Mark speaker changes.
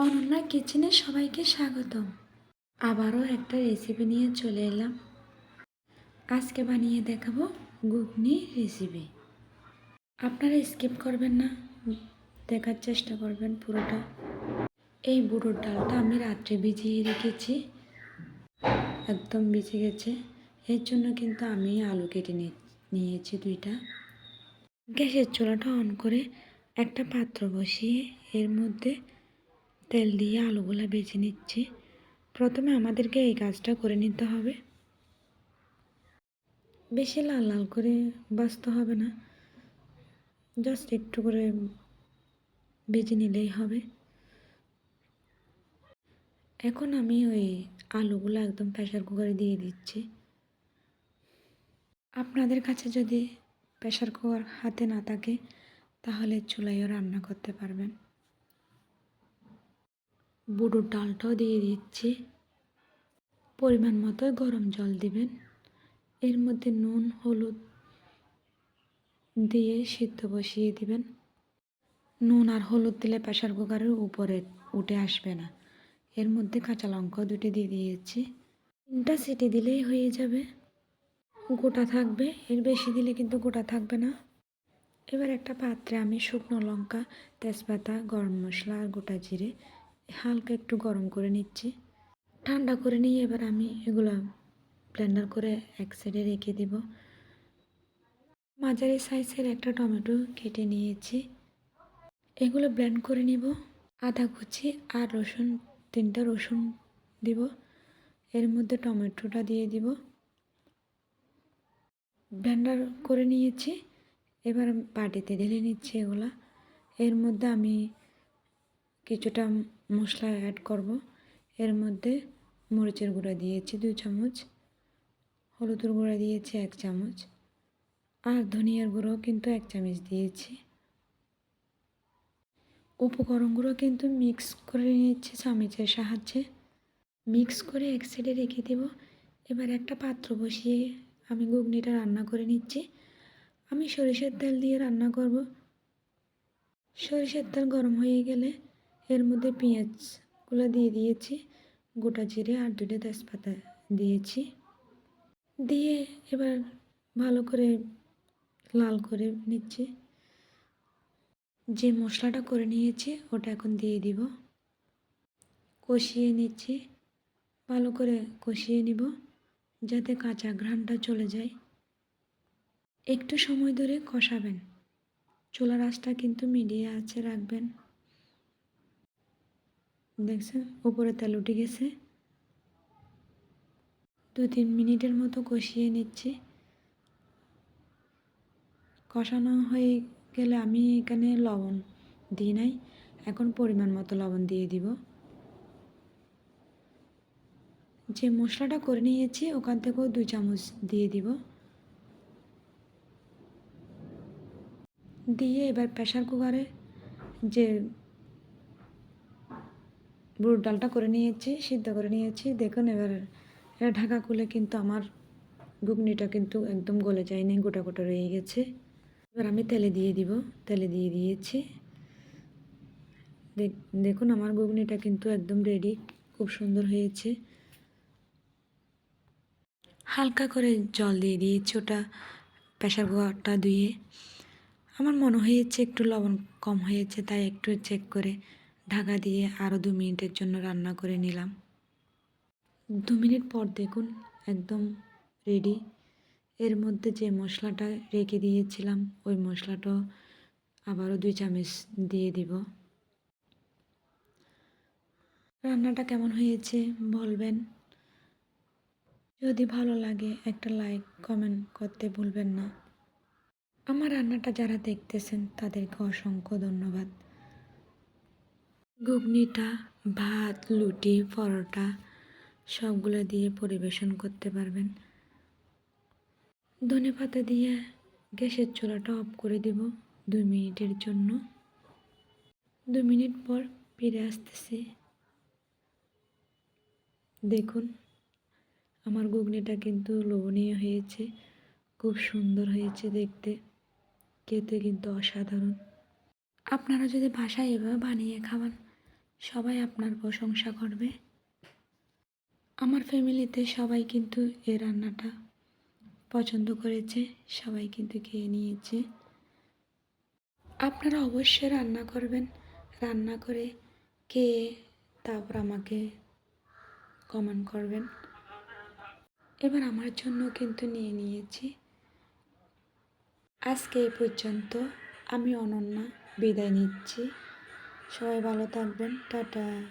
Speaker 1: অনন্যা কিচেনে সবাইকে স্বাগতম। আবারও একটা রেসিপি নিয়ে চলে এলাম। আজকে বানিয়ে দেখাবো ঘুগনি রেসিপি। আপনারা স্কিপ করবেন না, দেখার চেষ্টা করবেন পুরোটা। এই বুড়োর ডালটা আমি রাত্রে ভিজিয়ে রেখেছি, একদম ভিজে গেছে। এর জন্য কিন্তু আমি আলু কেটে নিয়েছি 2টা। গ্যাসের চুলাটা অন করে একটা পাত্র বসিয়ে এর মধ্যে তেল দিয়ে আলুগুলা ভেজে নিচ্ছি। প্রথমে আমাদেরকে এই কাজটা করে নিতে হবে। বেশি লাল লাল করে ভাজতে হবে না, জাস্ট একটু করে ভেজে নিলেই হবে। এখন আমি ওই আলুগুলো একদম প্রেসার কুকারে দিয়ে দিচ্ছি। আপনাদের কাছে যদি প্রেসার কুকার হাতে না থাকে তাহলে চুলায়ও রান্না করতে পারবেন। বুড়োর ডালটাও দিয়ে দিচ্ছি। পরিমাণ মতো গরম জল দিবেন। এর মধ্যে নুন হলুদ দিয়ে সিদ্ধ বসিয়ে দিবেন। নুন আর হলুদ দিলে প্রেসার কুকারের উপরে উঠে আসবে না। এর মধ্যে কাঁচা লঙ্কা 2টি দিয়ে দিয়েছি। 3টা সিটি দিলেই হয়ে যাবে। গোটা থাকবে, এর বেশি দিলে কিন্তু গোটা থাকবে না। এবার একটা পাত্রে আমি শুকনো লঙ্কা, তেজপাতা, গরম মশলা আর গোটা জিরে হালকা একটু গরম করে নিচ্ছি। ঠান্ডা করে নিয়ে এবার আমি এগুলো ব্লেন্ডার করে এক সাইডে রেখে দিব। মাঝারি সাইজের একটা টমেটো কেটে নিয়েছি, এগুলো ব্লেন্ড করে নিব। আদা কুচি আর রসুন, 3টা রসুন দিব। এর মধ্যে টমেটোটা দিয়ে দিব। ব্লেন্ডার করে নিয়েছি, এবার বাটিতে ঢেলে নিচ্ছি এগুলা। এর মধ্যে আমি কিছুটা মশলা অ্যাড করব। এর মধ্যে মরিচের গুঁড়া দিয়েছি 2 চামচ, হলুদের গুঁড়া দিয়েছি 1 চামচ, আর ধনিয়ার গুঁড়ো কিন্তু 1 চামচ দিয়েছি। উপকরণগুলো কিন্তু মিক্স করে নিচ্ছি চামচের সাহায্যে। মিক্স করে এক সাইডে রেখে দেব। এবার একটা পাত্র বসিয়ে আমি ঘুগনিটা রান্না করে নিচ্ছি। আমি সরিষার তেল দিয়ে রান্না করব। সরিষার তেল গরম হয়ে গেলে এর মধ্যে পেঁয়াজগুলো দিয়ে দিয়েছি, গোটা জিরে আর 2টা তেজপাতা দিয়েছি। দিয়ে এবার ভালো করে লাল করে নিচ্ছি। যে মশলাটা করে নিয়েছি ওটা এখন দিয়ে দিব। কষিয়ে নিচ্ছি, ভালো করে কষিয়ে নিব যাতে কাঁচা ঘ্রাণটা চলে যায়। একটু সময় ধরে কষাবেন, চুলার আঁচটা কিন্তু মিডিয়ে আঁচে রাখবেন। দেখছেন উপরে তেল উঠে গেছে। 2-3 মিনিটের মতো কষিয়ে নিচ্ছি। কষানো হয়ে গেলে আমি এখানে লবণ দিই নাই, এখন পরিমাণ মতো লবণ দিয়ে দিব। যে মশলাটা করে নিয়েছি ওখান থেকেও 2 চামচ দিয়ে দিব। দিয়ে এবার প্রেসার কুকারে যে বুড়োর ডালটা করে নিয়েছি, সিদ্ধ করে নিয়েছি, দেখুন এবার এটা ঢাকা খুলে কিন্তু আমার ঘুগনিটা কিন্তু একদম গলে যায়নি, গোটা গোটা রয়ে গেছে। এবার আমি তেলে দিয়ে দিব। তেলে দিয়ে দিয়েছি। দেখুন আমার ঘুগনিটা কিন্তু একদম রেডি, খুব সুন্দর হয়েছে। হালকা করে জল দিয়ে দিয়েছি, ওটা প্রেসার কুকারটা ধুয়ে। আমার মনে হয়েছে একটু লবণ কম হয়েছে, তাই একটু চেক করে ঢাকা দিয়ে আরও 2 মিনিটের জন্য রান্না করে নিলাম। 2 মিনিট পর দেখুন একদম রেডি। এর মধ্যে যে মশলাটা রেখে দিয়েছিলাম ওই মশলাটাও আবারও 2 চামচ দিয়ে দিব। রান্নাটা কেমন হয়েছে বলবেন। যদি ভালো লাগে একটা লাইক কমেন্ট করতে ভুলবেন না। আমার রান্নাটা যারা দেখতেছেন তাদেরকে অসংখ্য ধন্যবাদ। ঘুগনিটা ভাত, লুচি, পরোটা সবগুলো দিয়ে পরিবেশন করতে পারবেন। ধনেপাতা দিয়ে গ্যাসের চুলাটা অফ করে দেব 2 মিনিটের জন্য। 2 মিনিট পর ফিরে আসতেছি। দেখুন আমার ঘুগনিটা কিন্তু লোভনীয় হয়েছে, খুব সুন্দর হয়েছে দেখতে, খেতে কিন্তু অসাধারণ। আপনারা যদি বাসায় এভাবে বানিয়ে খাওয়ান সবাই আপনার প্রশংসা করবে। আমার ফ্যামিলিতে সবাই কিন্তু এই রান্নাটা পছন্দ করেছে, সবাই কিন্তু খেয়ে নিয়েছে। আপনারা অবশ্যই রান্না করবেন, রান্না করে খেয়ে তারপর আমাকে কমেন্ট করবেন। এবার আমার জন্য কিন্তু নিয়ে নিয়েছি। আজকে এই পর্যন্ত। আমি অনন্যা বিদায় নিচ্ছি। সবাই ভালো থাকবেন। টাটা।